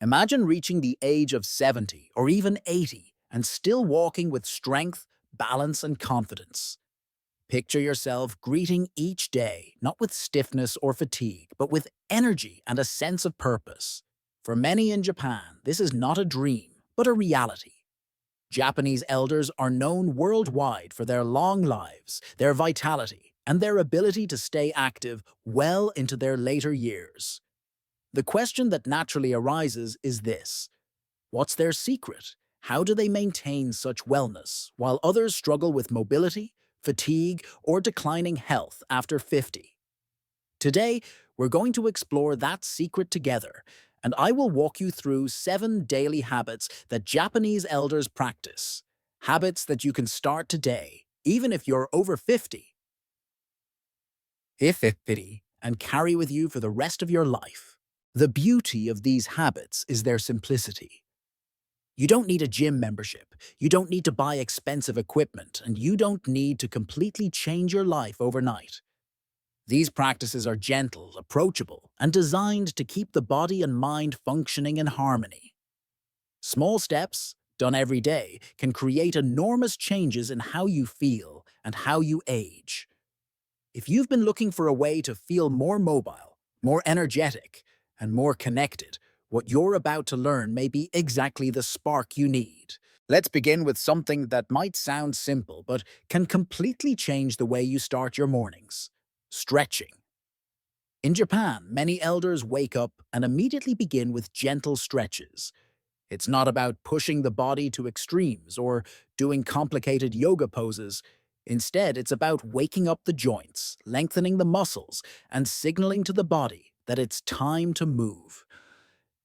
Imagine reaching the age of 70 or even 80 and still walking with strength, balance, and confidence. Picture yourself greeting each day, not with stiffness or fatigue, but with energy and a sense of purpose. For many in Japan, this is not a dream, but a reality. Japanese elders are known worldwide for their long lives, their vitality, and their ability to stay active well into their later years. The question that naturally arises is this: what's their secret? How do they maintain such wellness while others struggle with mobility, fatigue, or declining health after 50? Today, we're going to explore that secret together, and I will walk you through 7 daily habits that Japanese elders practice. Habits that you can start today, even if you're over 50, and carry with you for the rest of your life. The beauty of these habits is their simplicity. You don't need a gym membership, you don't need to buy expensive equipment, and you don't need to completely change your life overnight. These practices are gentle, approachable, and designed to keep the body and mind functioning in harmony. Small steps, done every day, can create enormous changes in how you feel and how you age. If you've been looking for a way to feel more mobile, more energetic, and more connected, what you're about to learn may be exactly the spark you need. Let's begin with something that might sound simple but can completely change the way you start your mornings: stretching. In Japan, many elders wake up and immediately begin with gentle stretches. It's not about pushing the body to extremes or doing complicated yoga poses. Instead, it's about waking up the joints, lengthening the muscles, and signaling to the body that it's time to move.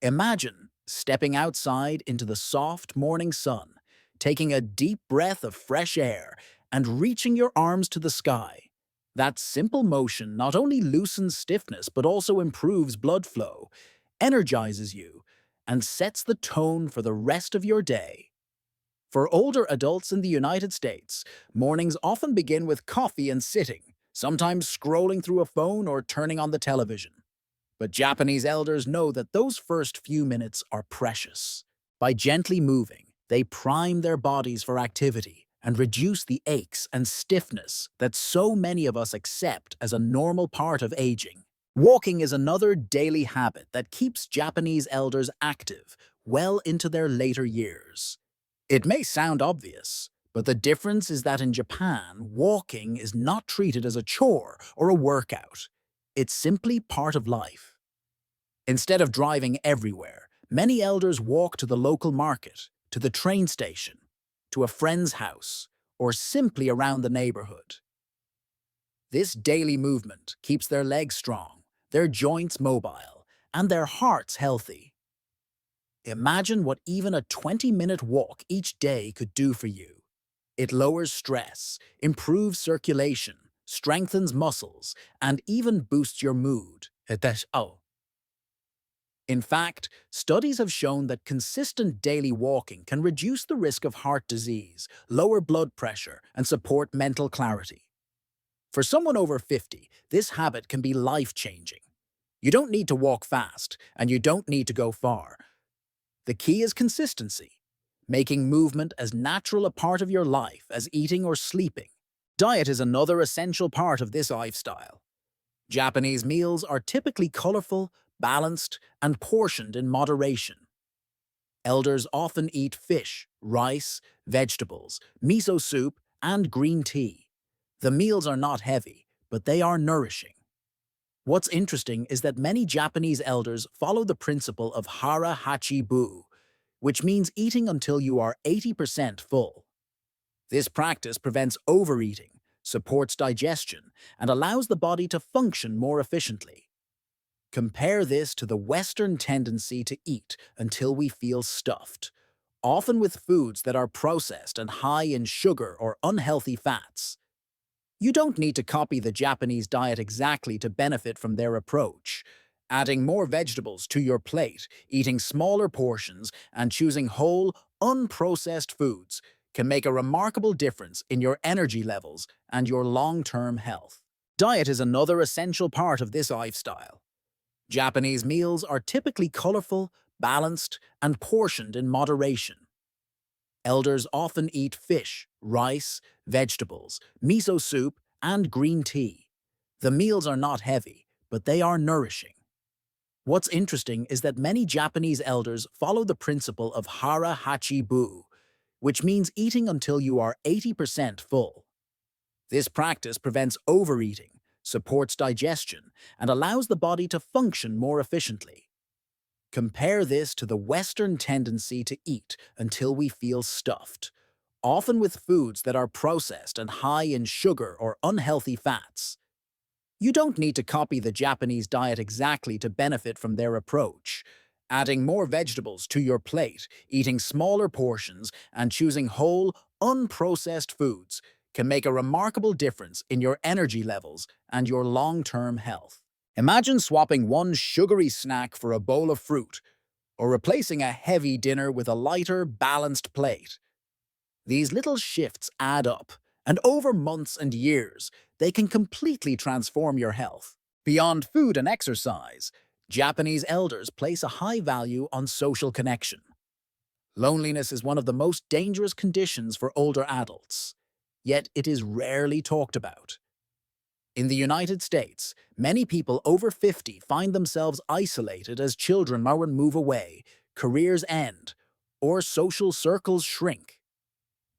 Imagine stepping outside into the soft morning sun, taking a deep breath of fresh air, and reaching your arms to the sky. That simple motion not only loosens stiffness but also improves blood flow, energizes you, and sets the tone for the rest of your day. For older adults in the United States, mornings often begin with coffee and sitting, sometimes scrolling through a phone or turning on the television. But Japanese elders know that those first few minutes are precious. By gently moving, they prime their bodies for activity and reduce the aches and stiffness that so many of us accept as a normal part of aging. Walking is another daily habit that keeps Japanese elders active well into their later years. It may sound obvious, but the difference is that in Japan, walking is not treated as a chore or a workout. It's simply part of life. Instead of driving everywhere, many elders walk to the local market, to the train station, to a friend's house, or simply around the neighborhood. This daily movement keeps their legs strong, their joints mobile, and their hearts healthy. Imagine what even a 20-minute walk each day could do for you. It lowers stress, improves circulation, strengthens muscles, and even boosts your mood. In fact, studies have shown that consistent daily walking can reduce the risk of heart disease, lower blood pressure, and support mental clarity. For someone over 50, this habit can be life-changing. You don't need to walk fast, and you don't need to go far. The key is consistency, making movement as natural a part of your life as eating or sleeping. Diet is another essential part of this lifestyle. Japanese meals are typically colorful, balanced, and portioned in moderation. Elders often eat fish, rice, vegetables, miso soup, and green tea. The meals are not heavy, but they are nourishing. What's interesting is that many Japanese elders follow the principle of hara hachi bu, which means eating until you are 80% full. This practice prevents overeating, supports digestion, and allows the body to function more efficiently. Compare this to the Western tendency to eat until we feel stuffed, often with foods that are processed and high in sugar or unhealthy fats. You don't need to copy the Japanese diet exactly to benefit from their approach. Adding more vegetables to your plate, eating smaller portions, and choosing whole, unprocessed foods can make a remarkable difference in your energy levels and your long-term health. Diet is another essential part of this lifestyle. Japanese meals are typically colorful, balanced, and portioned in moderation. Elders often eat fish, rice, vegetables, miso soup, and green tea. The meals are not heavy, but they are nourishing. What's interesting is that many Japanese elders follow the principle of hara hachi bu, which means eating until you are 80% full. This practice prevents overeating, supports digestion, and allows the body to function more efficiently. Compare this to the Western tendency to eat until we feel stuffed, often with foods that are processed and high in sugar or unhealthy fats. You don't need to copy the Japanese diet exactly to benefit from their approach. Adding more vegetables to your plate, eating smaller portions, and choosing whole, unprocessed foods can make a remarkable difference in your energy levels and your long-term health. Imagine swapping one sugary snack for a bowl of fruit, or replacing a heavy dinner with a lighter, balanced plate. These little shifts add up, and over months and years, they can completely transform your health. Beyond food and exercise, Japanese elders place a high value on social connection. Loneliness is one of the most dangerous conditions for older adults, yet it is rarely talked about. In the United States, many people over 50 find themselves isolated as children move away, careers end, or social circles shrink.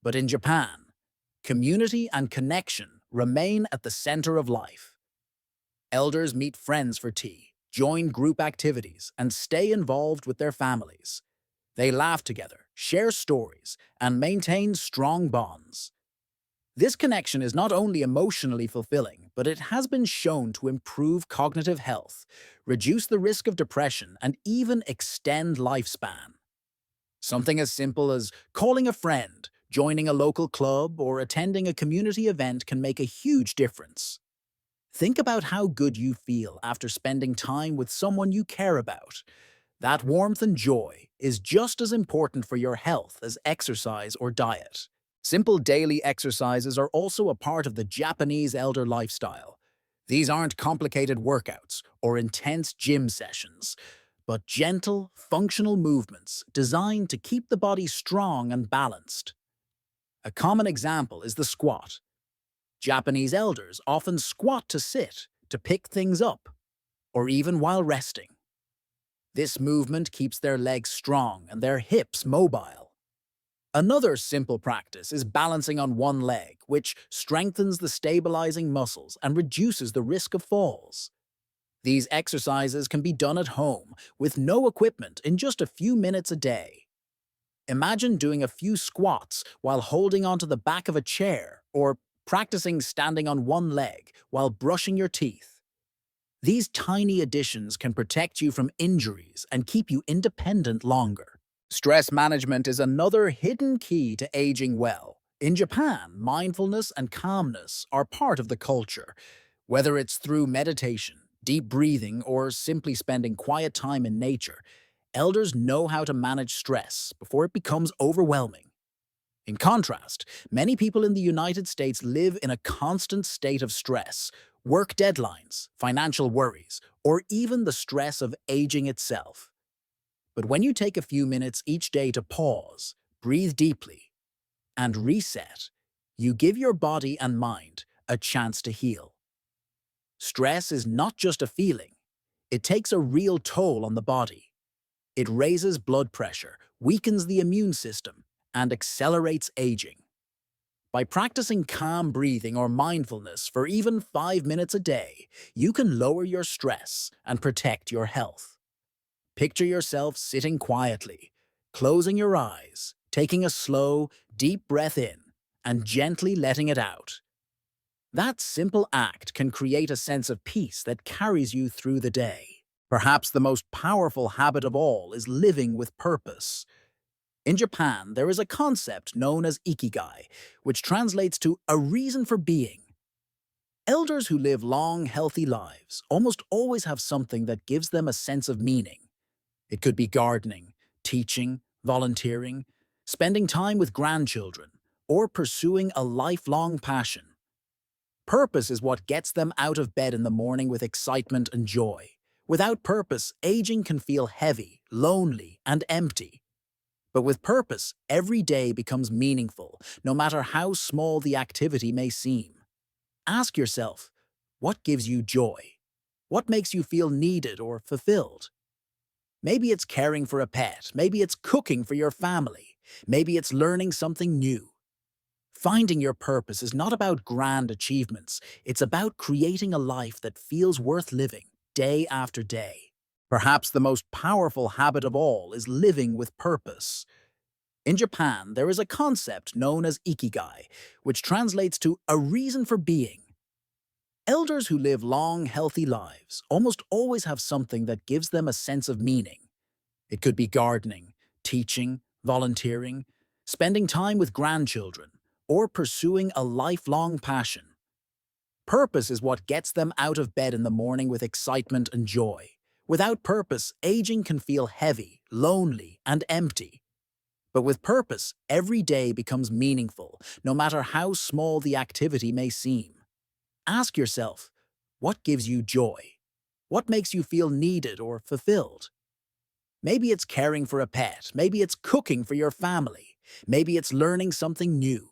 But in Japan, community and connection remain at the center of life. Elders meet friends for tea, join group activities, and stay involved with their families. They laugh together, share stories, and maintain strong bonds. This connection is not only emotionally fulfilling, but it has been shown to improve cognitive health, reduce the risk of depression, and even extend lifespan. Something as simple as calling a friend, joining a local club, or attending a community event can make a huge difference. Think about how good you feel after spending time with someone you care about. That warmth and joy is just as important for your health as exercise or diet. Simple daily exercises are also a part of the Japanese elder lifestyle. These aren't complicated workouts or intense gym sessions, but gentle, functional movements designed to keep the body strong and balanced. A common example is the squat. Japanese elders often squat to sit, to pick things up, or even while resting. This movement keeps their legs strong and their hips mobile. Another simple practice is balancing on one leg, which strengthens the stabilizing muscles and reduces the risk of falls. These exercises can be done at home with no equipment in just a few minutes a day. Imagine doing a few squats while holding onto the back of a chair or practicing standing on one leg while brushing your teeth. These tiny additions can protect you from injuries and keep you independent longer. Stress management is another hidden key to aging well. In Japan, mindfulness and calmness are part of the culture. Whether it's through meditation, deep breathing, or simply spending quiet time in nature, elders know how to manage stress before it becomes overwhelming. In contrast, many people in the United States live in a constant state of stress, work deadlines, financial worries, or even the stress of aging itself. But when you take a few minutes each day to pause, breathe deeply, and reset, you give your body and mind a chance to heal. Stress is not just a feeling. It takes a real toll on the body. It raises blood pressure, weakens the immune system, and accelerates aging. By practicing calm breathing or mindfulness for even 5 minutes a day, you can lower your stress and protect your health. Picture yourself sitting quietly, closing your eyes, taking a slow, deep breath in, and gently letting it out. That simple act can create a sense of peace that carries you through the day. Perhaps the most powerful habit of all is living with purpose. In Japan, there is a concept known as ikigai, which translates to a reason for being. Elders who live long, healthy lives almost always have something that gives them a sense of meaning. It could be gardening, teaching, volunteering, spending time with grandchildren, or pursuing a lifelong passion. Purpose is what gets them out of bed in the morning with excitement and joy, Without purpose, aging can feel heavy, lonely, and empty. But with purpose, every day becomes meaningful, no matter how small the activity may seem. Ask yourself, what gives you joy? What makes you feel needed or fulfilled? Maybe it's caring for a pet, maybe it's cooking for your family, maybe it's learning something new. Finding your purpose is not about grand achievements, it's about creating a life that feels worth living, day after day. Perhaps the most powerful habit of all is living with purpose. In Japan, there is a concept known as ikigai, which translates to a reason for being. Elders who live long, healthy lives almost always have something that gives them a sense of meaning. It could be gardening, teaching, volunteering, spending time with grandchildren, or pursuing a lifelong passion. Purpose is what gets them out of bed in the morning with excitement and joy. Without purpose, aging can feel heavy, lonely, and empty. But with purpose, every day becomes meaningful, no matter how small the activity may seem. Ask yourself, what gives you joy? What makes you feel needed or fulfilled? Maybe it's caring for a pet, maybe it's cooking for your family, maybe it's learning something new.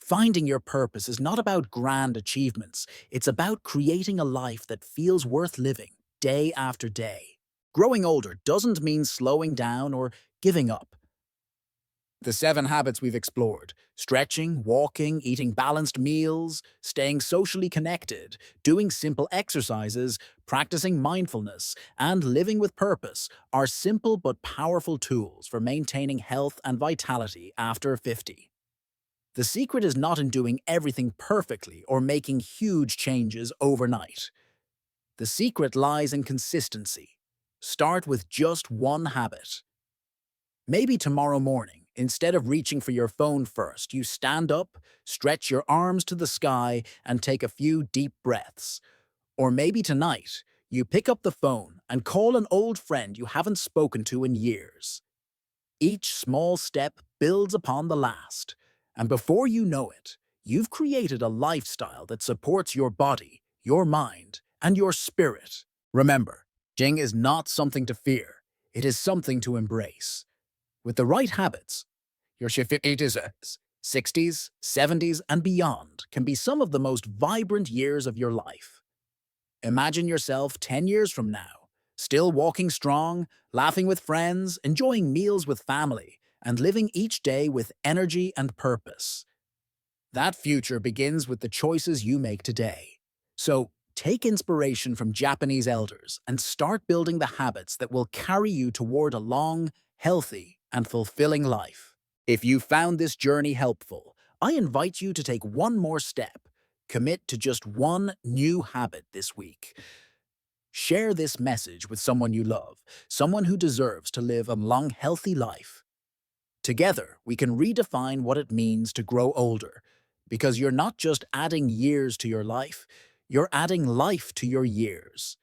Finding your purpose is not about grand achievements, it's about creating a life that feels worth living, day after day. Growing older doesn't mean slowing down or giving up. The 7 habits we've explored: stretching, walking, eating balanced meals, staying socially connected, doing simple exercises, practicing mindfulness, and living with purpose are simple but powerful tools for maintaining health and vitality after 50. The secret is not in doing everything perfectly or making huge changes overnight. The secret lies in consistency. Start with just one habit. Maybe tomorrow morning, instead of reaching for your phone first, you stand up, stretch your arms to the sky, and take a few deep breaths. Or maybe tonight, you pick up the phone and call an old friend you haven't spoken to in years. Each small step builds upon the last, and before you know it, you've created a lifestyle that supports your body, your mind, and your spirit. Remember, aging is not something to fear, it is something to embrace. With the right habits, your 50s, 60s, 70s, and beyond can be some of the most vibrant years of your life. Imagine yourself 10 years from now, still walking strong, laughing with friends, enjoying meals with family, and living each day with energy and purpose. That future begins with the choices you make today. So, take inspiration from Japanese elders and start building the habits that will carry you toward a long, healthy, and fulfilling life. If you found this journey helpful, I invite you to take one more step. Commit to just one new habit this week. Share this message with someone you love, someone who deserves to live a long, healthy life. Together, we can redefine what it means to grow older, because you're not just adding years to your life, you're adding life to your years.